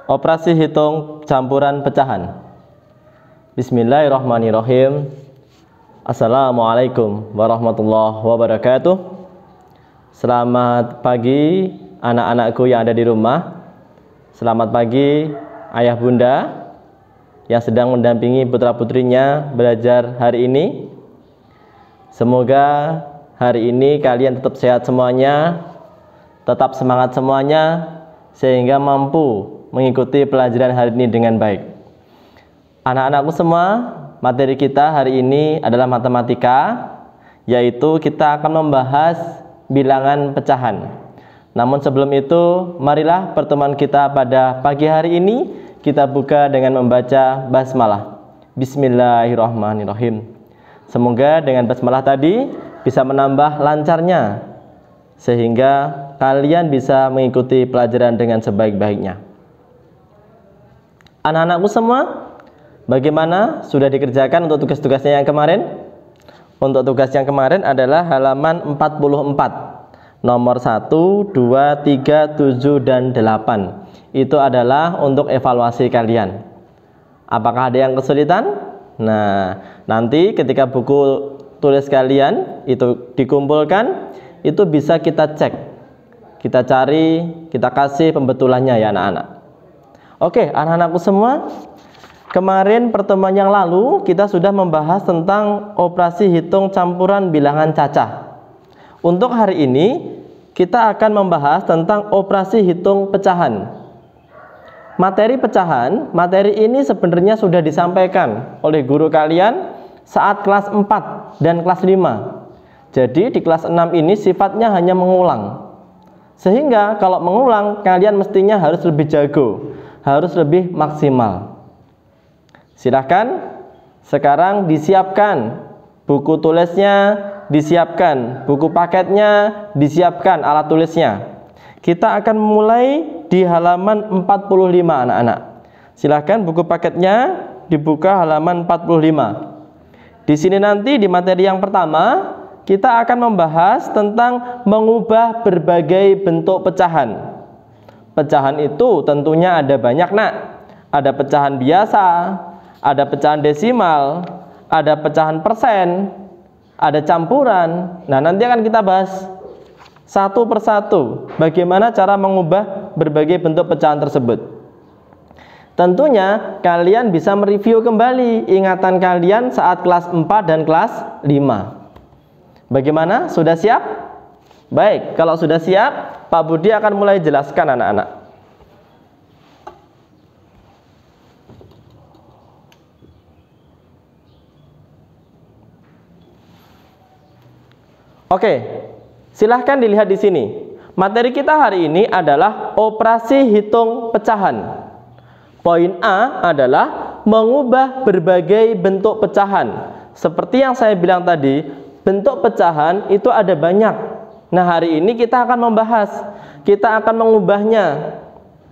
Operasi hitung campuran pecahan. Bismillahirrahmanirrahim. Assalamualaikum warahmatullahi wabarakatuh. Selamat pagi anak-anakku yang ada di rumah. Selamat pagi ayah bunda yang sedang mendampingi putra-putrinya belajar hari ini. Semoga hari ini kalian tetap sehat semuanya, tetap semangat semuanya, sehingga mampu mengikuti pelajaran hari ini dengan baik. Anak-anakku semua, materi kita hari ini adalah matematika, yaitu kita akan membahas bilangan pecahan. Namun sebelum itu, marilah pertemuan kita pada pagi hari ini kita buka dengan membaca basmalah. Bismillahirrahmanirrahim. Semoga dengan basmalah tadi bisa menambah lancarnya, sehingga kalian bisa mengikuti pelajaran dengan sebaik-baiknya. Anak-anakku semua, bagaimana? Sudah dikerjakan untuk tugas-tugasnya yang kemarin? Untuk tugas yang kemarin adalah halaman 44, nomor 1, 2, 3, 7, dan 8. Itu adalah untuk evaluasi kalian. Apakah ada yang kesulitan? Nah, nanti ketika buku tulis kalian itu dikumpulkan, itu bisa kita cek, kita cari, kita kasih pembetulannya ya anak-anak. Oke, anak-anakku semua, kemarin pertemuan yang lalu kita sudah membahas tentang operasi hitung campuran bilangan cacah. Untuk hari ini kita akan membahas tentang operasi hitung pecahan. Materi pecahan, materi ini sebenarnya sudah disampaikan oleh guru kalian saat kelas 4 dan kelas 5. Jadi di kelas 6 ini sifatnya hanya mengulang. Sehingga kalau mengulang kalian mestinya harus lebih jago, harus lebih maksimal. Silahkan sekarang disiapkan buku tulisnya, disiapkan buku paketnya, disiapkan alat tulisnya. Kita akan mulai di halaman 45 anak-anak. Silahkan buku paketnya dibuka halaman 45. Di sini nanti di materi yang pertama kita akan membahas tentang mengubah berbagai bentuk pecahan. Pecahan itu tentunya ada banyak nak. Ada pecahan biasa, ada pecahan desimal, ada pecahan persen, ada campuran. Nah, nanti akan kita bahas satu persatu bagaimana cara mengubah berbagai bentuk pecahan tersebut. Tentunya kalian bisa mereview kembali ingatan kalian saat kelas 4 dan kelas 5. Bagaimana? Sudah siap? Baik, kalau sudah siap, Pak Budi akan mulai jelaskan anak-anak. Oke, silahkan dilihat di sini. Materi kita hari ini adalah operasi hitung pecahan. Poin A adalah mengubah berbagai bentuk pecahan. Seperti yang saya bilang tadi, bentuk pecahan itu ada banyak. Nah, hari ini kita akan membahas, kita akan mengubahnya.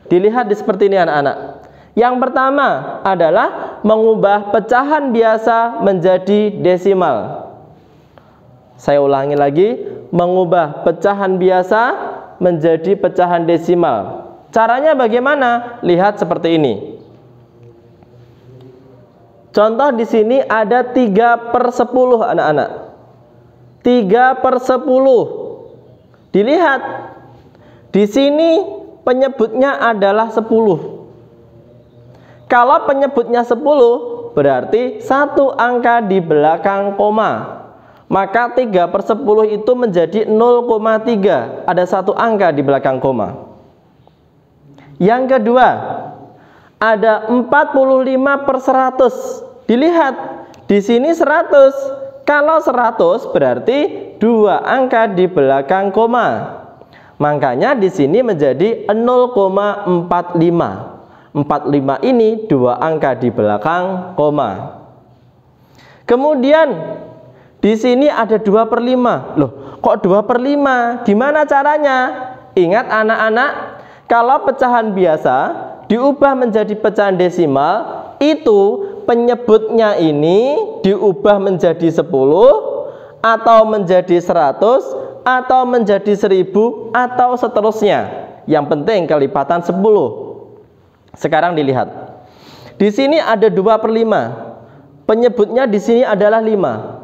Dilihat seperti ini anak-anak. Yang pertama adalah mengubah pecahan biasa menjadi desimal. Saya ulangi lagi, mengubah pecahan biasa menjadi pecahan desimal. Caranya bagaimana? Lihat seperti ini. Contoh di sini ada 3/10 anak-anak. 3/10. Dilihat, di sini penyebutnya adalah 10. Kalau penyebutnya 10, berarti satu angka di belakang koma. Maka 3/10 itu menjadi 0,3. Ada satu angka di belakang koma. Yang kedua, ada 45/100. Dilihat, di sini 100. Kalau 100 berarti 2 angka di belakang koma. Makanya di sini menjadi 0,45. 45 ini 2 angka di belakang koma. Kemudian di sini ada 2/5. Loh, kok 2/5? Gimana caranya? Ingat anak-anak, kalau pecahan biasa diubah menjadi pecahan desimal, itu penyebutnya ini diubah menjadi 10 atau menjadi 100 atau menjadi 1000 atau seterusnya. Yang penting kelipatan 10. Sekarang dilihat. Di sini ada 2/5. Penyebutnya di sini adalah 5.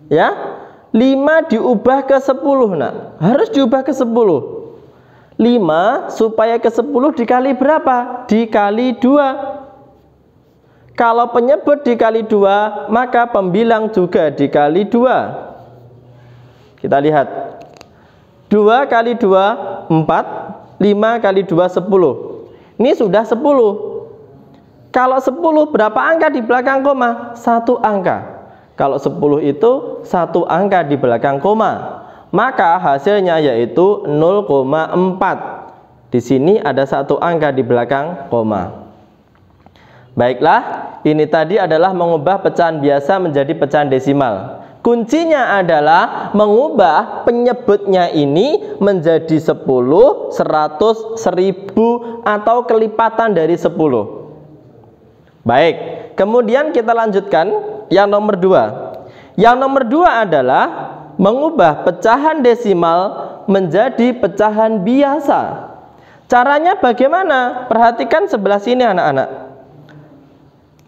Ya. 5 diubah ke 10, Nak. Harus diubah ke 10. 5 supaya ke 10 dikali berapa? Dikali 2. Kalau penyebut dikali 2, maka pembilang juga dikali 2. Kita lihat. 2 kali 2, 4. 5 kali 2, 10. Ini sudah 10. Kalau 10 berapa angka di belakang koma? 1 angka. Kalau 10 itu 1 angka di belakang koma. Maka hasilnya yaitu 0,4. Di sini ada 1 angka di belakang koma. Baiklah, ini tadi adalah mengubah pecahan biasa menjadi pecahan desimal. Kuncinya adalah mengubah penyebutnya ini menjadi 10, 100, 1000 atau kelipatan dari 10. Baik, kemudian kita lanjutkan yang nomor 2. Yang nomor 2 adalah mengubah pecahan desimal menjadi pecahan biasa. Caranya bagaimana? Perhatikan sebelah sini anak-anak.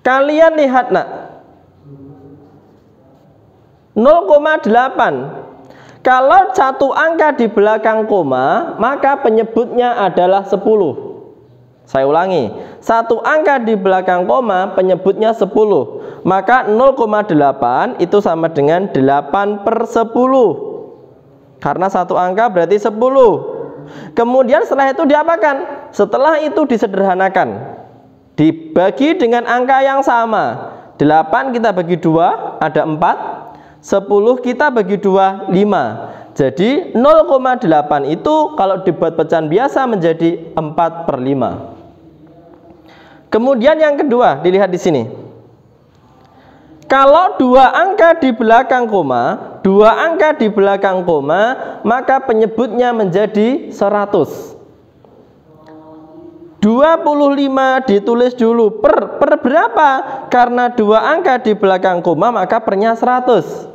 Kalian lihat, Nak. 0,8. Kalau 1 angka di belakang koma, maka penyebutnya adalah 10. Saya ulangi, 1 angka di belakang koma penyebutnya 10. Maka 0,8 itu sama dengan 8/10. Karena 1 angka berarti 10. Kemudian setelah itu diapakan? Setelah itu disederhanakan. Dibagi dengan angka yang sama. 8 kita bagi 2, ada 4. 10 kita bagi 2, 5. Jadi 0,8 itu kalau dibuat pecahan biasa menjadi 4/5. Kemudian yang kedua, dilihat di sini. Kalau 2 angka di belakang koma, 2 angka di belakang koma, maka penyebutnya menjadi 100. 25 ditulis dulu per berapa? Karena 2 angka di belakang koma, maka pernya 100.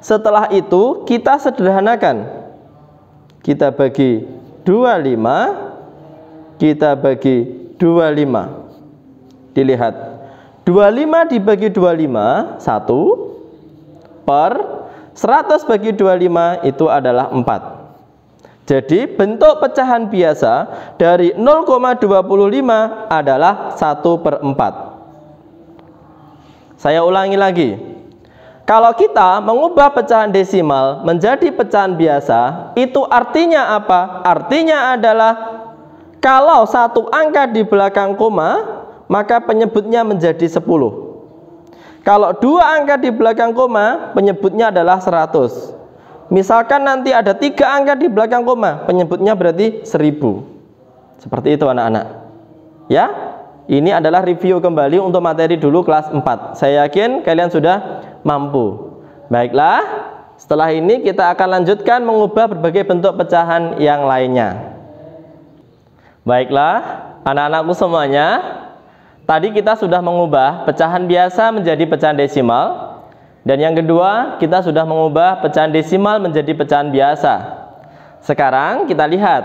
Setelah itu kita sederhanakan. Kita bagi 25, kita bagi 25. Dilihat, 25 dibagi 25, 1 per 100 bagi 25 itu adalah 4. Jadi bentuk pecahan biasa dari 0,25 adalah 1/4. Saya ulangi lagi. Kalau kita mengubah pecahan desimal menjadi pecahan biasa, itu artinya apa? Artinya adalah kalau 1 angka di belakang koma, maka penyebutnya menjadi 10. Kalau 2 angka di belakang koma, penyebutnya adalah 100. Misalkan nanti ada 3 angka di belakang koma, penyebutnya berarti 1000. Seperti itu anak-anak. Ya, ini adalah review kembali untuk materi dulu kelas 4. Saya yakin kalian sudah mampu. Baiklah, setelah ini kita akan lanjutkan mengubah berbagai bentuk pecahan yang lainnya. Baiklah, anak-anakku semuanya. Tadi kita sudah mengubah pecahan biasa menjadi pecahan desimal. Dan yang kedua, kita sudah mengubah pecahan desimal menjadi pecahan biasa. Sekarang kita lihat.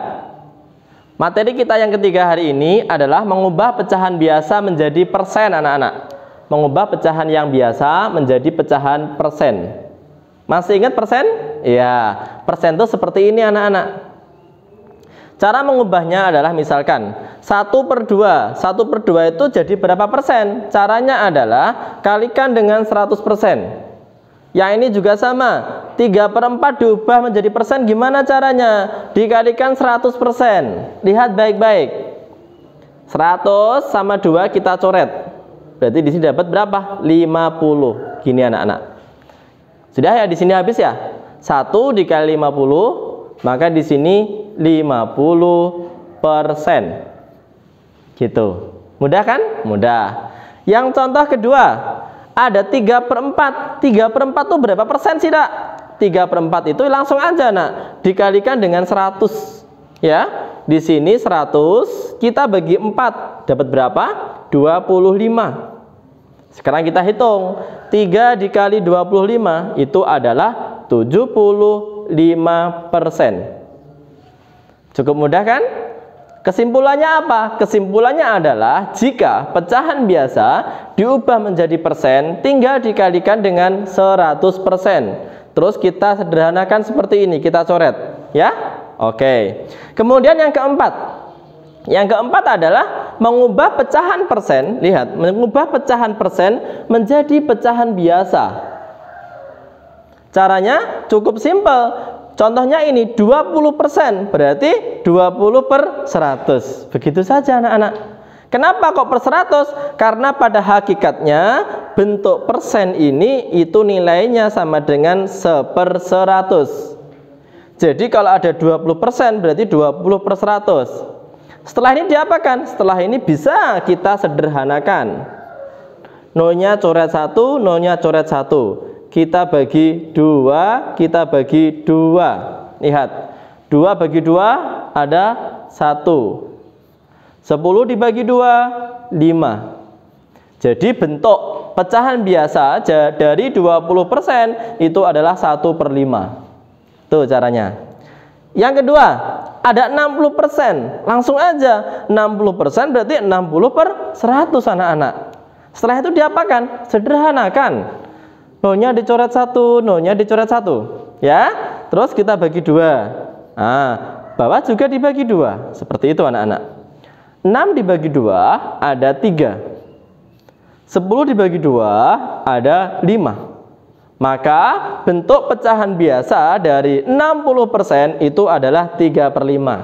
Materi kita yang ketiga hari ini adalah mengubah pecahan biasa menjadi persen anak-anak. Mengubah pecahan yang biasa menjadi pecahan persen. Masih ingat persen? Iya, persen itu seperti ini anak-anak. Cara mengubahnya adalah misalkan 1/2. 1/2 itu jadi berapa persen? Caranya adalah kalikan dengan 100%. Yang ini juga sama. 3/4 diubah menjadi persen. Gimana caranya? Dikalikan 100%. Lihat baik-baik. 100 sama 2 kita coret. Berarti di sini dapat berapa? 50. Gini anak-anak. Sudah ya, di sini habis ya? 1 dikali 50, maka di sini 50%. Gitu. Mudah kan? Mudah. Yang contoh kedua, ada 3/4. 3/4 itu berapa persen sih, Dak? 3/4 itu langsung aja, Nak, dikalikan dengan 100. Ya. Di sini 100 kita bagi 4, dapat berapa? 25. Sekarang kita hitung. 3 dikali 25 itu adalah 75%. Cukup mudah kan? Kesimpulannya apa? Kesimpulannya adalah jika pecahan biasa diubah menjadi persen, tinggal dikalikan dengan 100%. Terus kita sederhanakan seperti ini, kita coret, ya. Oke. Kemudian yang keempat. Yang keempat adalah mengubah pecahan persen, lihat, mengubah pecahan persen menjadi pecahan biasa. Caranya cukup simpel. Contohnya ini 20%, berarti 20/100. Begitu saja anak-anak. Kenapa kok per 100? Karena pada hakikatnya bentuk persen ini itu nilainya sama dengan 1/100. Jadi kalau ada 20% berarti 20/100. Setelah ini diapakan? Setelah ini bisa kita sederhanakan. Nolnya coret 1, nolnya coret 1. Kita bagi 2, kita bagi 2. Lihat, 2 bagi 2 ada 1. 10 dibagi 2, 5. Jadi bentuk pecahan biasa dari 20% itu adalah 1/5. Tuh caranya. Yang kedua, ada 60%. Langsung aja, 60% berarti 60/100 anak-anak. Setelah itu diapakan? Sederhanakan. Nolnya dicoret 1, nolnya dicoret 1, ya. Terus kita bagi 2. Nah, bawah juga dibagi 2. Seperti itu anak-anak. 6 dibagi 2 ada 3. 10 dibagi 2 ada 5. Maka bentuk pecahan biasa dari 60% itu adalah 3/5.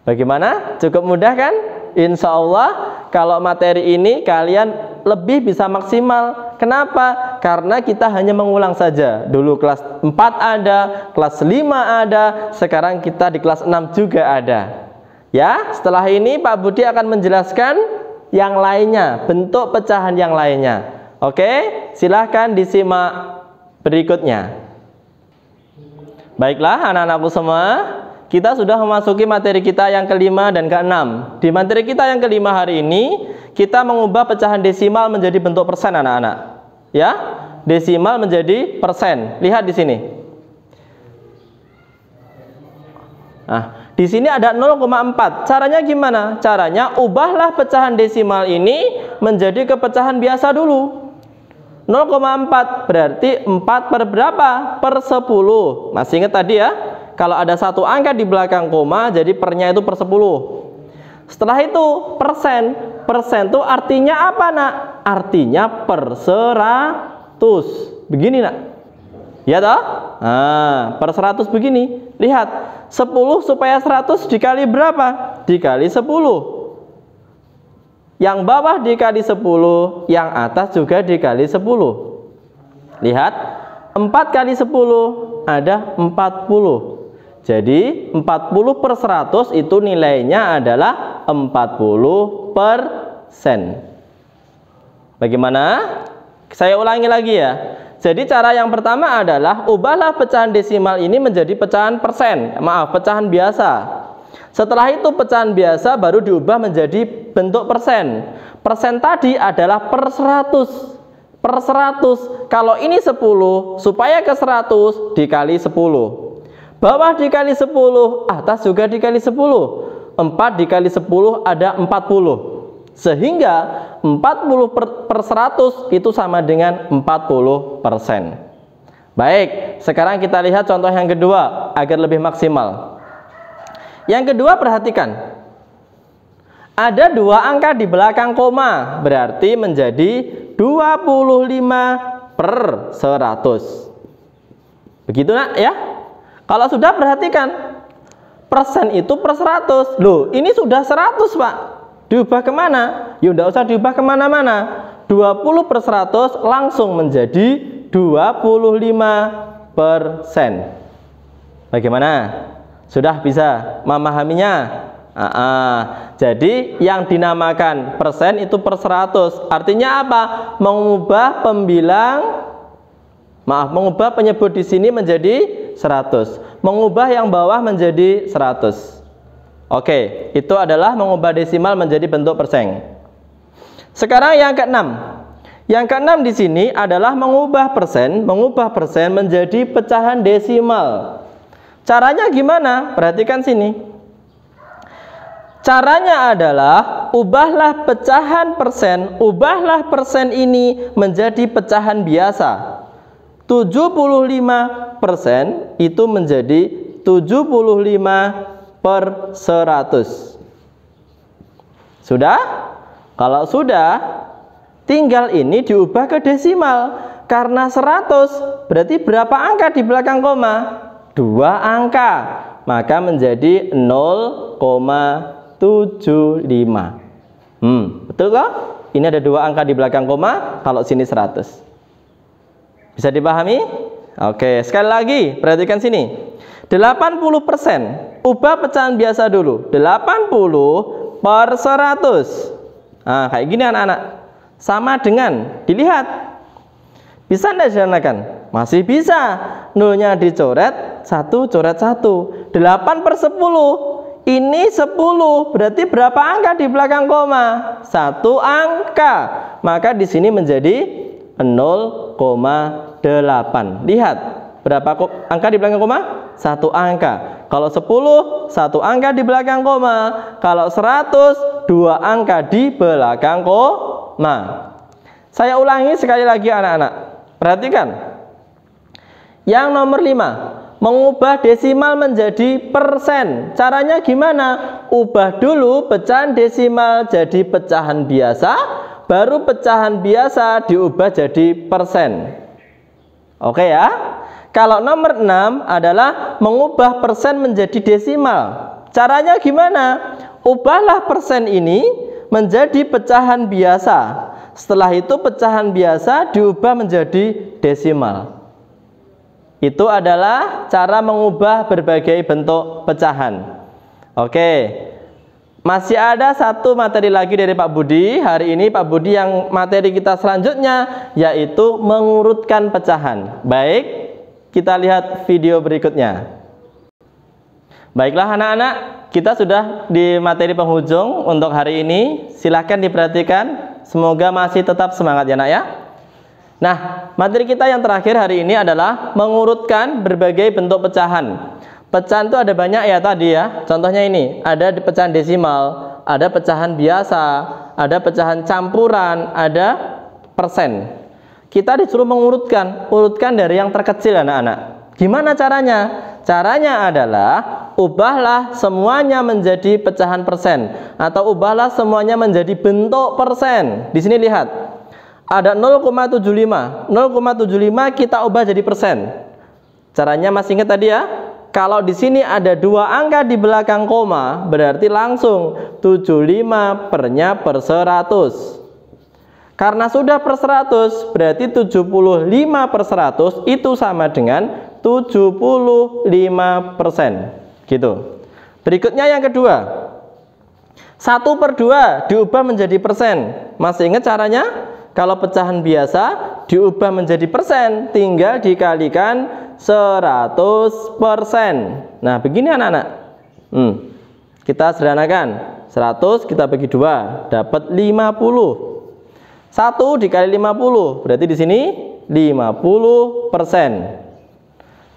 Bagaimana? Cukup mudah kan? Insya Allah kalau materi ini kalian lebih bisa maksimal. Kenapa? Karena kita hanya mengulang saja. Dulu kelas 4 ada, kelas 5 ada, sekarang kita di kelas 6 juga ada. Ya, setelah ini Pak Budi akan menjelaskan yang lainnya, bentuk pecahan yang lainnya. Oke, silahkan disimak berikutnya. Baiklah anak-anakku semua, kita sudah memasuki materi kita yang kelima dan keenam. Di materi kita yang kelima hari ini, kita mengubah pecahan desimal menjadi bentuk persen anak-anak. Ya, desimal menjadi persen. Lihat di sini. Nah, di sini ada 0,4. Caranya gimana? Caranya ubahlah pecahan desimal ini menjadi ke pecahan biasa dulu. 0,4 berarti 4 per berapa? Per 10. Masih ingat tadi ya? Kalau ada satu angka di belakang koma, jadi pernya itu per 10. Setelah itu persen. Persen itu artinya apa nak? Artinya per 100. Begini nak. Ya toh? Nah, per 100 begini. Lihat, 10 supaya 100 dikali berapa? Dikali 10. Yang bawah dikali 10, yang atas juga dikali 10. Lihat, 4 kali 10 ada 40. Jadi 40/100 itu nilainya adalah 40%. Bagaimana? Saya ulangi lagi ya. Jadi cara yang pertama adalah ubahlah pecahan desimal ini menjadi pecahan persen. Maaf, pecahan biasa. Setelah itu pecahan biasa baru diubah menjadi bentuk persen. Persen tadi adalah per 100. Per 100. Kalau ini 10, supaya ke 100 dikali 10. Bawah dikali 10, atas juga dikali 10. 4 dikali 10 ada 40. Sehingga 40/100 itu sama dengan 40%. Baik, sekarang kita lihat contoh yang kedua agar lebih maksimal. Yang kedua, perhatikan. Ada 2 angka di belakang koma, berarti menjadi 25/100. Begitu nak ya? Kalau sudah, perhatikan. Persen itu per 100. Loh, ini sudah 100 Pak. Diubah kemana? Ya tidak usah diubah kemana-mana. 20/100 langsung menjadi 25%. Bagaimana? Sudah bisa memahaminya? Jadi yang dinamakan persen itu per 100. Artinya apa? Mengubah mengubah penyebut di sini menjadi 100. Mengubah yang bawah menjadi 100. Oke, itu adalah mengubah desimal menjadi bentuk persen. Sekarang yang keenam. Yang keenam di sini adalah mengubah persen menjadi pecahan desimal. Caranya gimana? Perhatikan sini. Caranya adalah ubahlah pecahan persen, ubahlah persen ini menjadi pecahan biasa. 75% itu menjadi 75/100. Sudah? Kalau sudah, tinggal ini diubah ke desimal. Karena 100 berarti berapa angka di belakang koma? 2 angka. Maka menjadi 0,75. Betul kok? Ini ada 2 angka di belakang koma, kalau sini 100. Bisa dipahami? Oke, sekali lagi perhatikan sini. 80%. Ubah pecahan biasa dulu. 80/100. Nah, kayak gini anak-anak. Sama dengan, dilihat. Bisa enggak disederhanakan? Masih bisa. Nolnya dicoret, 1 coret 1. 8/10. Ini 10, berarti berapa angka di belakang koma? 1 angka. Maka di sini menjadi 0,8. Lihat, berapa angka di belakang koma? 1 angka. Kalau 10, 1 angka di belakang koma. Kalau 100, 2 angka di belakang koma. Saya ulangi sekali lagi anak-anak. Perhatikan. Yang nomor 5. Mengubah desimal menjadi persen. Caranya gimana? Ubah dulu pecahan desimal jadi pecahan biasa, baru pecahan biasa diubah jadi persen. Oke ya? Kalau nomor 6 adalah mengubah persen menjadi desimal. Caranya gimana? Ubahlah persen ini menjadi pecahan biasa. Setelah itu pecahan biasa diubah menjadi desimal. Itu adalah cara mengubah berbagai bentuk pecahan. Oke, masih ada satu materi lagi dari Pak Budi. Hari ini Pak Budi yang materi kita selanjutnya yaitu mengurutkan pecahan. Baik, kita lihat video berikutnya. Baiklah anak-anak, kita sudah di materi penghujung untuk hari ini. Silahkan diperhatikan. Semoga masih tetap semangat ya nak ya. Nah, materi kita yang terakhir hari ini adalah mengurutkan berbagai bentuk pecahan. Pecahan itu ada banyak ya tadi ya. Contohnya ini, ada di pecahan desimal, ada pecahan biasa, ada pecahan campuran, ada persen. Kita disuruh mengurutkan, urutkan dari yang terkecil anak-anak. Gimana caranya? Caranya adalah ubahlah semuanya menjadi pecahan persen atau ubahlah semuanya menjadi bentuk persen. Di sini lihat. Ada 0,75. 0,75 kita ubah jadi persen. Caranya masih ingat tadi ya? Kalau di sini ada 2 angka di belakang koma, berarti langsung 75 pernya per 100. Karena sudah per 100, berarti 75/100 itu sama dengan 75%. Gitu. Berikutnya yang kedua. 1/2 diubah menjadi persen. Masih ingat caranya? Kalau pecahan biasa diubah menjadi persen, tinggal dikalikan 100%. Nah, begini anak-anak. Kita sederhanakan. 100 kita bagi 2, dapat 50. 1 dikali 50, berarti di sini 50%.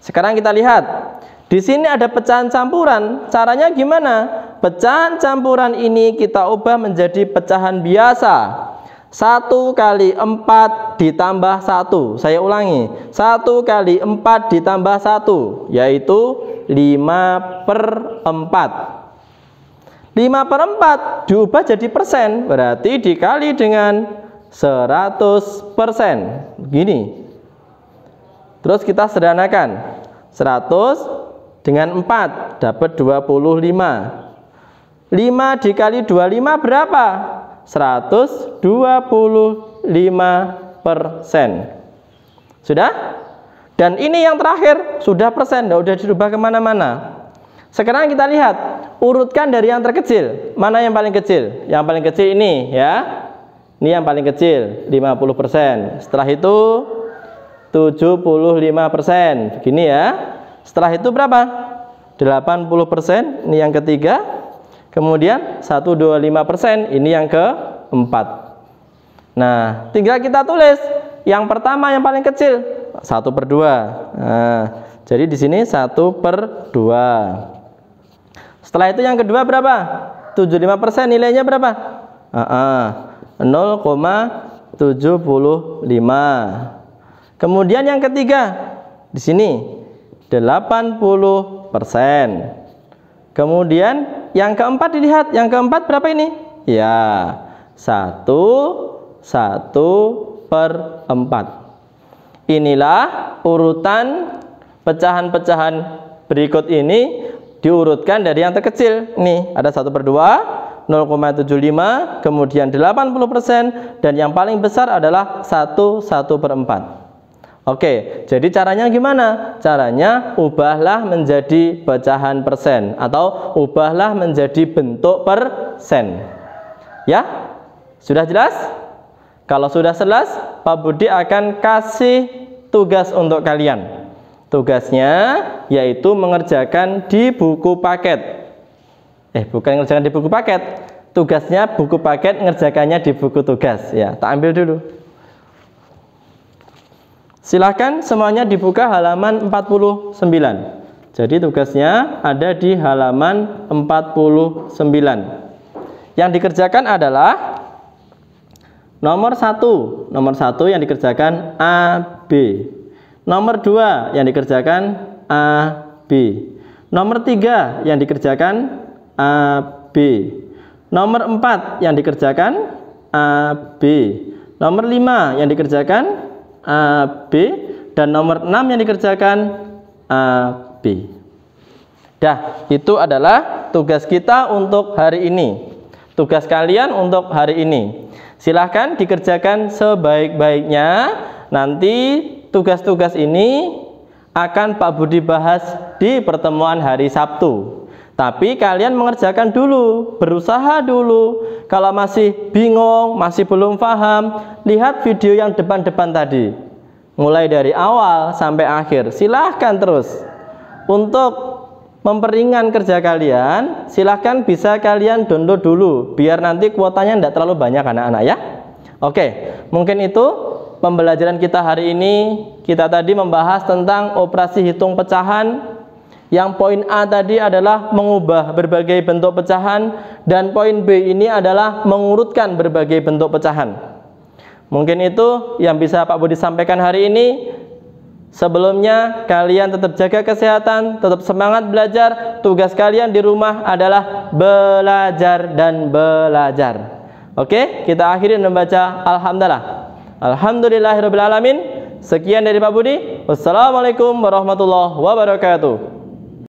Sekarang kita lihat. Di sini ada pecahan campuran. Caranya gimana? Pecahan campuran ini kita ubah menjadi pecahan biasa. 1 kali 4 ditambah 1. Saya ulangi. 1 kali 4 ditambah 1, yaitu 5/4. 5/4 diubah jadi persen, berarti dikali dengan 100%. Begini. Terus kita sederhanakan. 100 dengan 4 dapat 25. 5 dikali 25 berapa? 125%. Sudah? Dan ini yang terakhir sudah persen, sudah dirubah kemana-mana. Sekarang kita lihat, urutkan dari yang terkecil. Mana yang paling kecil? Yang paling kecil ini ya. Ini yang paling kecil, 50%. Setelah itu 75%. Begini ya. Setelah itu berapa? 80%. Ini yang ketiga. Kemudian 125%, ini yang keempat. Nah, tinggal kita tulis yang pertama yang paling kecil 1/2. Nah, jadi di sini 1/2. Setelah itu yang kedua berapa? nilainya berapa? 0,75. Kemudian yang ketiga di sini 80%. Kemudian yang keempat dilihat, yang keempat berapa ini? Ya, 1/4. Inilah urutan pecahan-pecahan berikut ini diurutkan dari yang terkecil. Nih, ada 1/2, 0,75, kemudian 80%, dan yang paling besar adalah 1/4. Oke, jadi caranya gimana? Caranya ubahlah menjadi pecahan persen atau ubahlah menjadi bentuk persen. Ya? Sudah jelas? Kalau sudah jelas, Pak Budi akan kasih tugas untuk kalian. Tugasnya yaitu mengerjakan di buku paket. Bukan mengerjakan di buku paket. Tugasnya buku paket, ngerjakannya di buku tugas. Ya, tak ambil dulu. Silahkan semuanya dibuka halaman 49. Jadi tugasnya ada di halaman 49. Yang dikerjakan adalah nomor 1. Nomor 1 yang dikerjakan A, B. Nomor 2 yang dikerjakan A, B. Nomor 3 yang dikerjakan A, B. Nomor 4 yang dikerjakan A, B. Nomor 5 yang dikerjakan A, B, dan nomor 6 yang dikerjakan A, B. Dah, itu adalah tugas kita untuk hari ini. Tugas kalian untuk hari ini. Silahkan dikerjakan sebaik-baiknya. Nanti tugas-tugas ini akan Pak Budi bahas di pertemuan hari Sabtu. Tapi kalian mengerjakan dulu, berusaha dulu. Kalau masih bingung, masih belum paham, lihat video yang depan-depan tadi. Mulai dari awal sampai akhir, silahkan terus. Untuk memperingan kerja kalian, silahkan bisa kalian download dulu, biar nanti kuotanya tidak terlalu banyak anak-anak ya. Oke, mungkin itu pembelajaran kita hari ini. Kita tadi membahas tentang operasi hitung pecahan. Yang poin A tadi adalah mengubah berbagai bentuk pecahan, dan poin B ini adalah mengurutkan berbagai bentuk pecahan. Mungkin itu yang bisa Pak Budi sampaikan hari ini. Sebelumnya kalian tetap jaga kesehatan, tetap semangat belajar. Tugas kalian di rumah adalah belajar dan belajar. Oke, kita akhiri membaca alhamdulillah. Alhamdulillahirabbil alamin. Sekian dari Pak Budi. Wassalamualaikum warahmatullahi wabarakatuh.